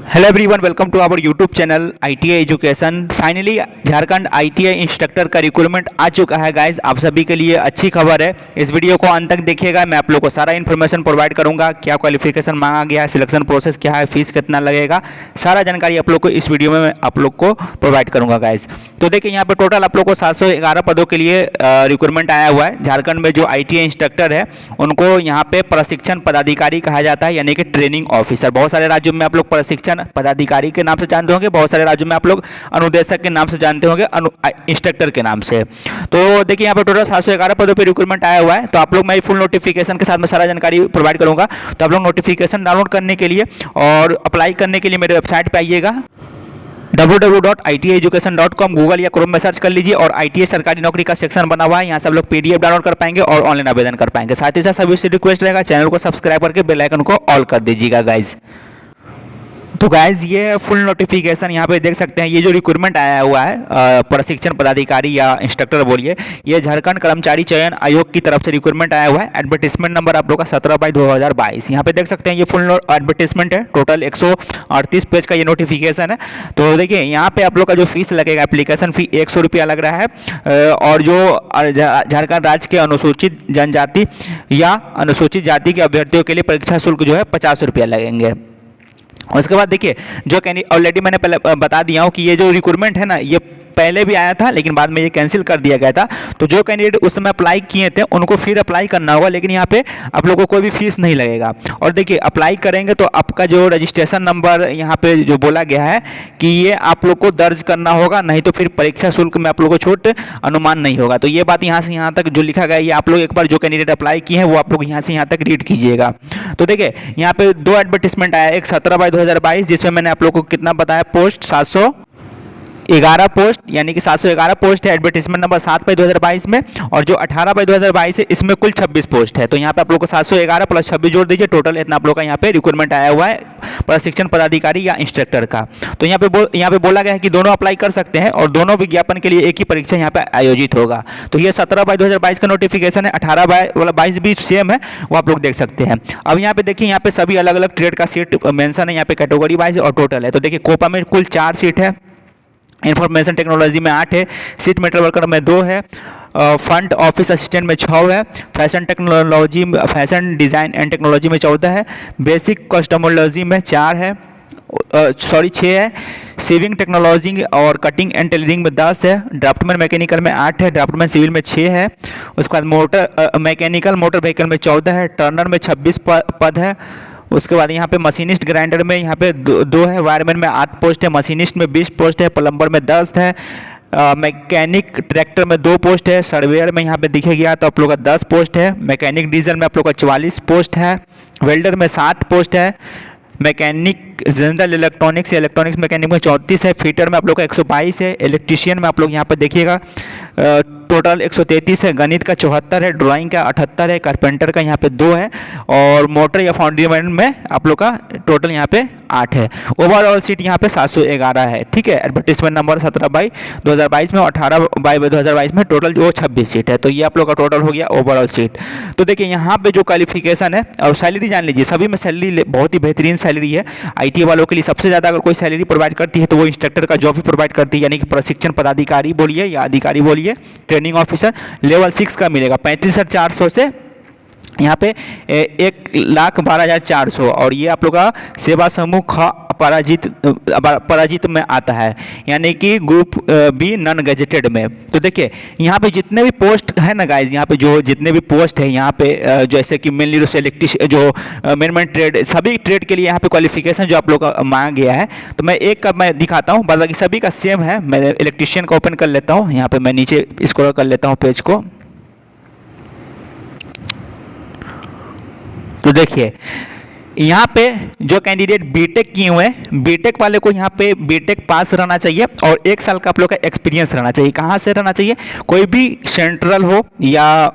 Hello everyone, welcome to our YouTube channel ITI education. Finally Jharkhand ITI instructor का recruitment आ चुका है guys. आप सभी के लिए अच्छी खबर है। इस वीडियो को अंत तक देखिएगा। मैं आप लोग को सारा इन्फॉर्मेशन प्रोवाइड करूंगा। क्या क्वालिफिकेशन मांगा गया है, सिलेक्शन प्रोसेस क्या है, फीस कितना लगेगा, सारा जानकारी आप लोग को इस वीडियो में मैं आप लोग को प्रोवाइड करूँगा गाइज। तो देखिए यहाँ पर टोटल आप लोग को 711 पदों के लिए रिक्रूटमेंट आया हुआ है। झारखंड में जो आईटीआई इंस्ट्रक्टर है उनको यहाँ पे प्रशिक्षण पदाधिकारी कहा जाता है, यानी कि ट्रेनिंग ऑफिसर। बहुत सारे राज्यों में आप लोग प्रशिक्षण पदाधिकारी के नाम से जानते होंगे, बहुत सारे राज्यों में आप लोग अनुदेशक के नाम से जानते होंगे, इंस्ट्रक्टर के नाम से। तो देखिए यहाँ पर टोटल 711 पदों पे रिक्रूटमेंट आया हुआ है। तो आप लोग मैं फुल नोटिफिकेशन के साथ में सारा जानकारी प्रोवाइड करूंगा। तो आप लोग नोटिफिकेशन डाउनलोड करने के लिए और अप्लाई करने के लिए मेरे वेबसाइट पर आइएगा www.itieducation.com। गूगल या क्रोम में सर्च कर लीजिए और आईटीआई सरकारी नौकरी का सेक्शन बना हुआ है। यहाँ से आप लोग पीडीएफ डाउनलोड कर पाएंगे और ऑनलाइन आवेदन कर पाएंगे। साथ ही साथ सभी से रिक्वेस्ट रहेगा, चैनल को सब्सक्राइब करके बेल आइकन को ऑल कर दीजिएगा गाइज। तो गाइज ये फुल नोटिफिकेशन यहाँ पे देख सकते हैं। ये जो रिक्रूटमेंट आया हुआ है प्रशिक्षण पदाधिकारी या इंस्ट्रक्टर बोलिए, ये झारखंड कर्मचारी चयन आयोग की तरफ से रिक्रूटमेंट आया हुआ है। एडवर्टीजमेंट नंबर आप लोग का 17/2022। यहाँ पे देख सकते हैं ये फुल एडवर्टीजमेंट है। टोटल 138 पेज का ये नोटिफिकेशन है। तो देखिए यहाँ पे आप लोग का जो फीस लगेगा, एप्लीकेशन फी 100 रुपया लग रहा है। और जो झारखंड राज्य के अनुसूचित जनजाति या अनुसूचित जाति के अभ्यर्थियों के लिए परीक्षा शुल्क जो है 50 रुपया लगेंगे। उसके बाद देखिए जो कैंडिडेट ऑलरेडी मैंने पहले बता दिया हूँ कि ये जो रिक्रूटमेंट है ना, ये पहले भी आया था लेकिन बाद में ये कैंसिल कर दिया गया था। तो जो कैंडिडेट उस समय अप्लाई किए थे उनको फिर अप्लाई करना होगा, लेकिन यहाँ पे आप लोगों को कोई भी फीस नहीं लगेगा। और देखिए अप्लाई करेंगे तो आपका जो रजिस्ट्रेशन नंबर यहाँ पे जो बोला गया है कि ये आप लोग को दर्ज करना होगा, नहीं तो फिर परीक्षा शुल्क में आप लोगों को छूट अनुमान नहीं होगा। तो ये बात यहाँ से यहाँ तक जो लिखा गया है, ये आप लोग एक बार जो कैंडिडेट अप्लाई किए हैं वो आप लोग यहाँ से यहाँ तक रीड कीजिएगा। तो देखिए यहाँ पे 2 एडवर्टीजमेंट आया, एक 17/2022 जिसमें मैंने आप लोग को कितना बताया, पोस्ट 711 पोस्ट, यानी कि 711 पोस्ट है एडवर्टीजमेंट नंबर 7/2022 में। और जो 18/2022 है इसमें कुल 26 पोस्ट है। तो यहाँ पे आप लोग को 711 प्लस 26 जोड़ दीजिए, टोटल इतना आप लोग का यहाँ पे रिक्रूटमेंट आया हुआ है प्रशिक्षण पदाधिकारी या इंस्ट्रक्टर का। तो यहाँ पे बोला गया है कि दोनों अप्लाई कर सकते हैं और दोनों विज्ञापन के लिए एक ही परीक्षा यहाँ पे आयोजित होगा। तो ये 17/2022 का नोटिफिकेशन है, 18/22 भी सेम है, वो आप लोग देख सकते हैं। अब यहाँ पे देखिए, यहाँ पे सभी अलग अलग ट्रेड का सीट मेंशन है, यहाँ पे कैटेगरी वाइज और टोटल है। तो देखिए कोपा में कुल 4 सीट है, इंफॉर्मेशन टेक्नोलॉजी में 8 है, सीट मेटल वर्कर में 2 है, फ्रंट ऑफिस असिस्टेंट में 6 है, fashion technology, fashion design and technology में 14 है, बेसिक कस्टमोलॉजी में 6 है, सेविंग टेक्नोलॉजी और कटिंग एंड टेलरिंग में 10 है, ड्राफ्टमैन मैकेनिकल में 8 है, ड्राफ्टमैन सिविल में 6 है। उसके बाद मोटर मैकेनिकल मोटर व्हीकल में 14 है, टर्नर में 26 पद है। उसके बाद यहाँ पे मशीनिस्ट ग्राइंडर में यहाँ पे 2 है, वायरमैन में 8 पोस्ट है, मशीनिस्ट में 20 पोस्ट है, प्लम्बर में 10 है, मैकेनिक ट्रैक्टर में 2 पोस्ट है, सर्वेयर में यहाँ पे दिखेगा तो आप लोग का 10 पोस्ट है, मैकेनिक डीजल में आप लोग का 44 पोस्ट है, वेल्डर में 60 पोस्ट है, मैकेनिक जनरल इलेक्ट्रॉनिक्स या इलेक्ट्रॉनिक्स मैकेनिक में 34 है, फीटर में आप लोग का 122 है, इलेक्ट्रीशियन में आप लोग यहाँ पर देखिएगा टोटल 133 है, गणित का 74 है, ड्राइंग का 78 है, कारपेंटर का यहाँ पे 2 है और मोटर या फाउंडेशन में आप लोग का टोटल यहाँ पे 8 है। ओवरऑल सीट यहाँ पे 711 है। ठीक है, एडवर्टीजमेंट नंबर 17/2022 में और 18/2022 में टोटल जो 26 सीट है। तो ये आप लोग का टोटल हो गया ओवरऑल सीट। तो देखिए यहाँ पे जो क्वालिफिकेशन है और सैलरी जान लीजिए, सभी में सैलरी बहुत ही बेहतरीन सैलरी है। आईटी वालों के लिए सबसे ज़्यादा अगर कोई सैलरी प्रोवाइड करती है तो वो इंस्ट्रक्टर का जॉब ही प्रोवाइड करती है, यानी कि प्रशिक्षण पदाधिकारी बोलिए या अधिकारी बोलिए, ट्रेनिंग ऑफिसर लेवल 6 का मिलेगा 35,400 से यहाँ पे 1,12,400। और ये आप लोग का सेवा समूह पराजित में आता है, यानी कि ग्रुप बी नॉन गजेटेड में। तो देखिए यहाँ पे जितने भी पोस्ट है ना गाइज, यहाँ पे जो जितने भी पोस्ट है यहाँ पे जैसे कि मेनली जो मेन ट्रेड, सभी ट्रेड के लिए यहाँ पे क्वालिफिकेशन जो आप लोग का मांगा गया है। तो मैं एक का मैं दिखाता हूँ, बाकी सभी का सेम है। मैं इलेक्ट्रीशियन का ओपन कर लेता हूँ, यहाँ पे मैं नीचे स्क्रॉल कर लेता हूँ पेज को। तो देखिए यहाँ पे जो कैंडिडेट बीटेक किए हुए हैं, बीटेक वाले को यहाँ पे बीटेक पास रहना चाहिए और 1 साल का आप लोग का एक्सपीरियंस रहना चाहिए। कहाँ से रहना चाहिए, कोई भी सेंट्रल हो या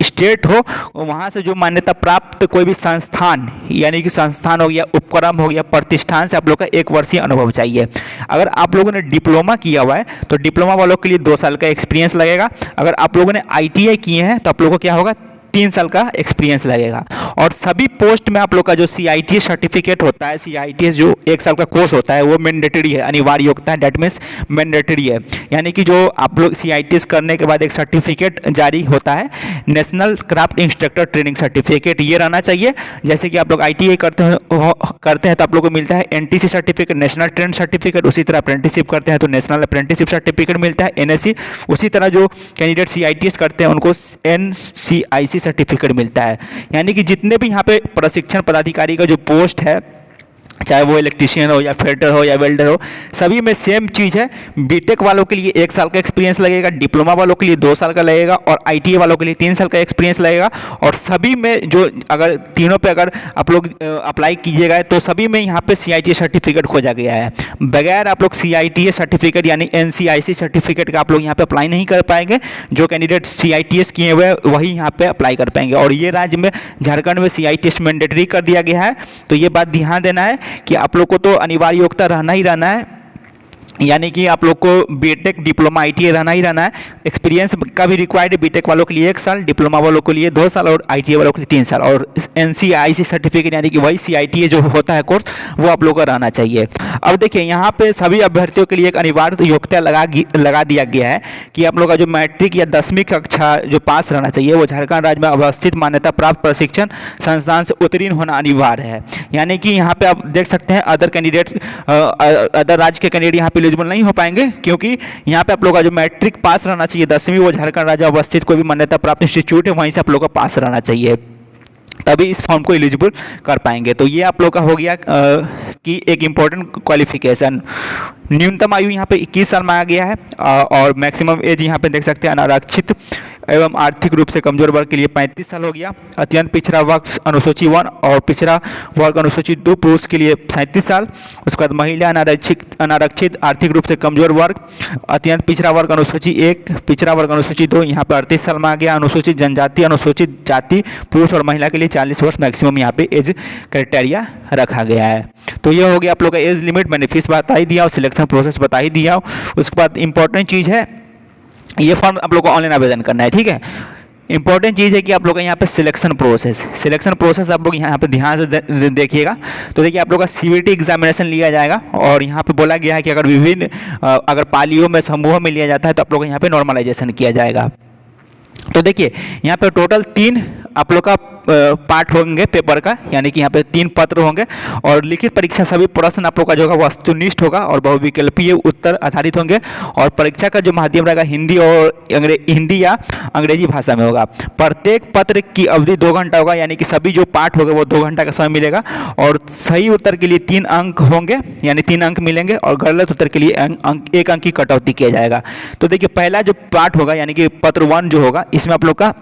स्टेट हो, वहाँ से जो मान्यता प्राप्त कोई भी संस्थान, यानी कि संस्थान हो गया, उपक्रम हो गया, प्रतिष्ठान से आप लोग का 1 वर्षीय अनुभव चाहिए। अगर आप लोगों ने डिप्लोमा किया हुआ है तो डिप्लोमा वालों के लिए 2 साल का एक्सपीरियंस लगेगा। अगर आप लोगों ने ITI किए हैं तो आप लोगों को क्या होगा, 3 साल का एक्सपीरियंस लगेगा। और सभी पोस्ट में आप लोग का जो CITS सर्टिफिकेट होता है, CITS जो 1 साल का कोर्स होता है वो मैंडेटरी है, अनिवार्य होता है, डेट मीन्स मैंडेटरी है। यानी कि जो आप लोग CITS करने के बाद एक सर्टिफिकेट जारी होता है, national craft instructor training certificate, ये रहना चाहिए। जैसे कि आप लोग ITI करते हैं तो आप लोग को मिलता है NTC certificate, national trend certificate. उसी तरह अप्रेंटिसशिप करते हैं तो नेशनल अप्रेंटिसशिप सर्टिफिकेट मिलता है, NSC। उसी तरह जो कैंडिडेट CITS करते हैं उनको NCIC सर्टिफिकेट मिलता है। यानी कि जितने भी यहाँ पे प्रशिक्षण पदाधिकारी का जो पोस्ट है, चाहे वो इलेक्ट्रीशियन हो या फिटर हो या वेल्डर हो, सभी में सेम चीज़ है। बीटेक वालों के लिए 1 साल का एक्सपीरियंस लगेगा, डिप्लोमा वालों के लिए 2 साल का लगेगा और ITI वालों के लिए 3 साल का एक्सपीरियंस लगेगा। और सभी में जो अगर तीनों पे अगर आप लोग अप्लाई कीजिएगा तो सभी में यहाँ पे CITS सर्टिफिकेट खोजा गया है। बगैर आप लोग CITS सर्टिफिकेट यानी NCIC सर्टिफिकेट का आप लोग यहाँ पे अप्लाई नहीं कर पाएंगे। जो कैंडिडेट CITS किए हुए वही यहाँ पे अप्लाई कर पाएंगे। और ये राज्य में झारखंड में CITS मैंडेटरी कर दिया गया है, तो ये बात ध्यान देना है कि आप लोग को तो अनिवार्य योग्यता रहना ही रहना है। यानी कि आप लोग को बीटेक, डिप्लोमा, ITI रहना ही रहना है। एक्सपीरियंस का भी रिक्वायर्ड है, बीटेक वालों के लिए 1 साल, डिप्लोमा वालों के लिए 2 साल और ITI वालों के लिए 3 साल। और NCIC सर्टिफिकेट यानी कि वही CITS जो होता है कोर्स, वो आप लोगों का रहना चाहिए। अब देखिए यहाँ पे सभी अभ्यर्थियों के लिए एक अनिवार्य योग्यता लगा दिया गया है कि आप लोग का जो मैट्रिक या 10वीं कक्षा जो पास रहना चाहिए वो झारखंड राज्य में अवस्थित मान्यता प्राप्त प्रशिक्षण संस्थान से उत्तीर्ण होना अनिवार्य है। यानी कि यहाँ पे आप देख सकते हैं अदर कैंडिडेट, अदर राज्य के कैंडिडेट यहाँ पे एलिजिबल नहीं हो पाएंगे, क्योंकि यहाँ पे आप लोग का जो मैट्रिक पास रहना चाहिए 10वीं, वो झारखंड राज्य अवस्थित कोई भी मान्यता प्राप्त इंस्टीट्यूट है वहीं से आप लोग का पास रहना चाहिए, तभी इस फॉर्म को एलिजिबल कर पाएंगे। तो ये आप लोग का हो गया कि एक इम्पोर्टेंट क्वालिफिकेशन। न्यूनतम आयु यहाँ पे 21 साल मांगा गया है और मैक्सिमम एज यहाँ पे देख सकते हैं अनारक्षित एवं आर्थिक रूप से कमजोर वर्ग के लिए 35 साल हो गया। अत्यंत पिछड़ा वर्ग अनुसूची 1 और पिछड़ा वर्ग अनुसूची 2 पुरुष के लिए 37 साल। उसके बाद महिला अनारक्षित आर्थिक रूप से कमजोर वर्ग, अत्यंत पिछड़ा वर्ग अनुसूची 1, पिछड़ा वर्ग अनुसूची 2, यहाँ पर 38 साल मांगा गया। अनुसूचित जनजाति, अनुसूचित जाति पुरुष और महिला के लिए 40 वर्ष मैक्सिमम यहाँ पे एज क्राइटेरिया रखा गया है। तो ये हो गया आप लोग का एज लिमिट, मैंने फीस बता ही दिया और सिलेक्शन प्रोसेस बता ही दिया। उसके बाद इंपॉर्टेंट चीज़ है, ये फॉर्म आप लोग को ऑनलाइन आवेदन करना है, ठीक है। इंपॉर्टेंट चीज़ है कि आप लोग का यहाँ पे सिलेक्शन प्रोसेस आप लोग यहाँ पे ध्यान से देखिएगा। तो देखिए आप लोग का CBT एग्जामिनेशन लिया जाएगा और यहाँ पे बोला गया है कि अगर विभिन्न अगर पालियों में समूह में लिया जाता है तो आप लोग यहाँ पे नॉर्मलाइजेशन किया जाएगा। तो देखिए यहाँ पे टोटल 3 आप लोग का पार्ट होंगे पेपर का, यानी कि यहाँ पे 3 पत्र होंगे और लिखित परीक्षा सभी प्रश्न आप लोग का जो होगा वस्तुनिष्ठ होगा और बहुविकल्पीय उत्तर आधारित होंगे। और परीक्षा का जो माध्यम रहेगा हिंदी या अंग्रेजी भाषा में होगा। प्रत्येक पत्र की अवधि 2 घंटा होगा, यानी कि सभी जो पार्ट होंगे वो 2 घंटा का समय मिलेगा। और सही उत्तर के लिए 3 अंक होंगे, यानी 3 अंक मिलेंगे और गलत उत्तर के लिए 1 अंक की कटौती किया जाएगा। तो देखिए पहला जो पार्ट होगा यानी कि पत्र 1 जो होगा, इसमें आप लोग का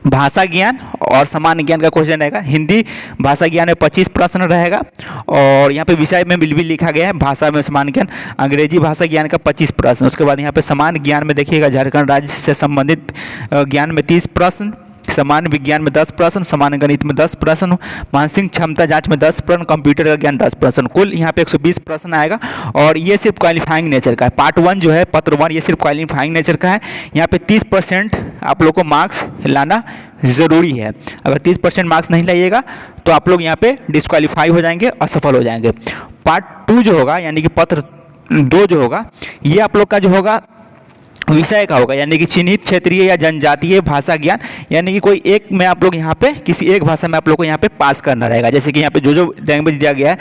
भाषा ज्ञान और सामान्य ज्ञान का क्वेश्चन रहेगा। हिंदी भाषा ज्ञान में 25 प्रश्न रहेगा और यहाँ पे विषय में भी लिखा गया है भाषा में सामान्य ज्ञान। अंग्रेजी भाषा ज्ञान का 25 प्रश्न। उसके बाद यहाँ पे सामान्य ज्ञान में देखिएगा झारखंड राज्य से संबंधित ज्ञान में 30 प्रश्न, सामान्य विज्ञान में 10 प्रश्न, सामान्य गणित में 10 प्रश्न, मानसिक क्षमता जांच में 10 प्रश्न, कंप्यूटर का ज्ञान 10 प्रश्न, कुल यहाँ पे 120 प्रश्न आएगा। और ये सिर्फ क्वालिफाइंग नेचर का है। पार्ट 1 जो है पत्र 1 ये सिर्फ क्वालिफाइंग नेचर का है। यहाँ पे 30% आप लोग को मार्क्स लाना ज़रूरी है। अगर 30% मार्क्स नहीं लाइएगा तो आप लोग यहाँ पे डिस्क्वालीफाई हो जाएंगे, असफल हो जाएंगे। पार्ट 2 जो होगा यानी कि पत्र 2 जो होगा, ये आप लोग का जो होगा विषय का होगा, यानी कि चिन्हित क्षेत्रीय या जनजातीय भाषा ज्ञान, यानी कि कोई एक में आप लोग यहाँ पे किसी एक भाषा में आप लोग को यहाँ पे पास करना रहेगा। जैसे कि यहाँ पे जो लैंग्वेज दिया गया है,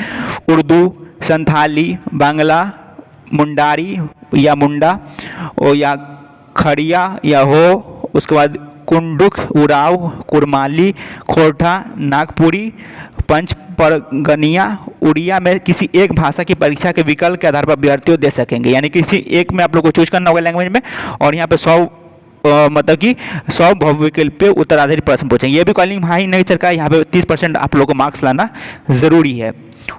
उर्दू, संथाली, बांग्ला, मुंडारी या मुंडा और या खड़िया या हो, उसके बाद कुंडुक, उराव, कुरमाली, खोरठा, नागपुरी, पंच परगनिया, उड़िया में किसी एक भाषा की परीक्षा के विकल्प के आधार पर अभ्यर्थियों दे सकेंगे। यानी किसी एक में आप लोग को चूज करना होगा लैंग्वेज में और यहाँ पे 100 मतलब कि 100 बहुविकल्पीय उत्तर आधारित प्रश्न पूछेंगे। ये भी क्वालिफाइंग नेचर का, यहाँ पे 30% आप लोग को मार्क्स लाना ज़रूरी है।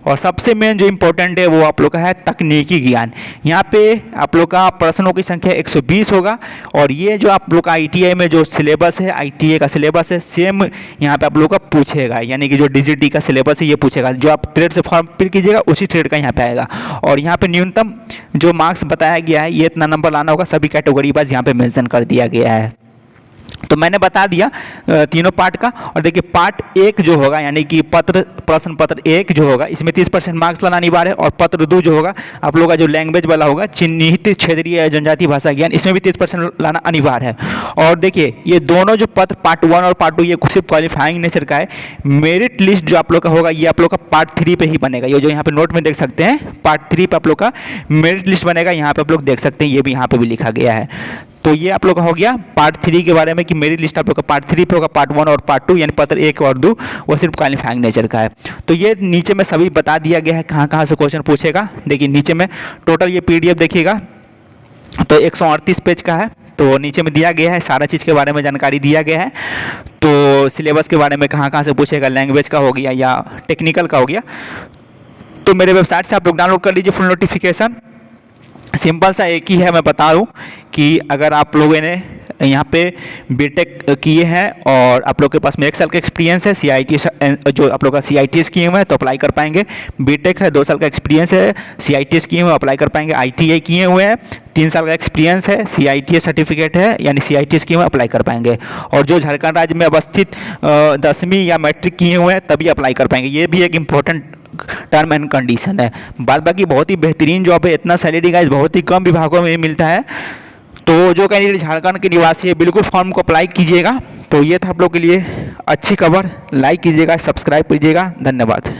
और सबसे मेन जो इम्पोर्टेंट है वो आप लोग का है तकनीकी ज्ञान। यहाँ पे आप लोग का प्रश्नों की संख्या 120 होगा और ये जो आप लोग का ITI में जो सिलेबस है, ITI का सिलेबस है, सेम यहाँ पे आप लोग का पूछेगा। यानी कि जो DGT का सिलेबस है ये पूछेगा, जो आप ट्रेड से फॉर्म फिल कीजिएगा उसी ट्रेड का यहाँ पे आएगा। और यहाँ पे न्यूनतम जो मार्क्स बताया गया है ये इतना नंबर लाना होगा, सभी कैटेगरी वाइज यहाँ पे मेंशन कर दिया गया है। तो मैंने बता दिया तीनों पार्ट का। और देखिए पार्ट 1 जो होगा यानी कि प्रश्न पत्र 1 जो होगा इसमें 30% मार्क्स लाना अनिवार्य है। और पत्र 2 जो होगा आप लोगों का जो लैंग्वेज वाला होगा चिन्हित क्षेत्रीय या जनजातीय भाषा ज्ञान, इसमें भी 30% लाना अनिवार्य है। और देखिए ये दोनों जो पत्र पार्ट 1 और पार्ट 2 ये सिर्फ क्वालिफाइंग नेचर का है। मेरिट लिस्ट जो आप लोग का होगा ये आप लोग का पार्ट 3 पे ही बनेगा। ये जो यहाँ पे नोट में देख सकते हैं पार्ट 3 पे आप लोग का मेरिट लिस्ट बनेगा। यहाँ पे आप लोग देख सकते हैं ये भी यहाँ पे भी लिखा गया है। तो ये आप लोग का हो गया पार्ट 3 के बारे में कि मेरी लिस्ट आप लोग का पार्ट 3 पे होगा। पार्ट 1 और पार्ट 2 यानी पत्र 1 और 2 वो सिर्फ क्वालिफाइंग नेचर का है। तो ये नीचे में सभी बता दिया गया है कहाँ कहाँ से क्वेश्चन पूछेगा। देखिए नीचे में टोटल ये PDF देखिएगा तो 138 पेज का है। तो नीचे में दिया गया है सारा चीज़ के बारे में जानकारी दिया गया है। तो सिलेबस के बारे में कहाँ कहाँ से पूछेगा, लैंग्वेज का हो गया या टेक्निकल का हो गया। तो मेरे वेबसाइट से आप लोग डाउनलोड कर लीजिए फुल नोटिफिकेशन। सिंपल सा एक ही है, मैं बता दूं कि अगर आप लोगों ने यहाँ पे बीटेक किए हैं और आप लोग के पास में 1 साल का एक्सपीरियंस है, CITS जो आप लोग का CITS किए हुए हैं तो अप्लाई कर पाएंगे। बीटेक है 2 साल का एक्सपीरियंस है, CITS किए हुए अप्लाई कर पाएंगे। ITI किए हुए हैं 3 साल का एक्सपीरियंस है, CITS सर्टिफिकेट है यानी CITS किए हुए अप्लाई कर पाएंगे। और जो झारखंड राज्य में अवस्थित 10वीं या मैट्रिक किए हुए हैं तभी अप्लाई कर पाएंगे। ये भी एक इम्पोर्टेंट टर्म एंड कंडीशन है। बाद बाकी बहुत ही बेहतरीन जॉब है, इतना सैलरी गाइस बहुत ही कम विभागों में मिलता है। तो जो कैंडिडेट झारखंड के निवासी है बिल्कुल फॉर्म को अप्लाई कीजिएगा। तो ये था आप लोग के लिए अच्छी खबर। लाइक कीजिएगा, सब्सक्राइब कीजिएगा। धन्यवाद।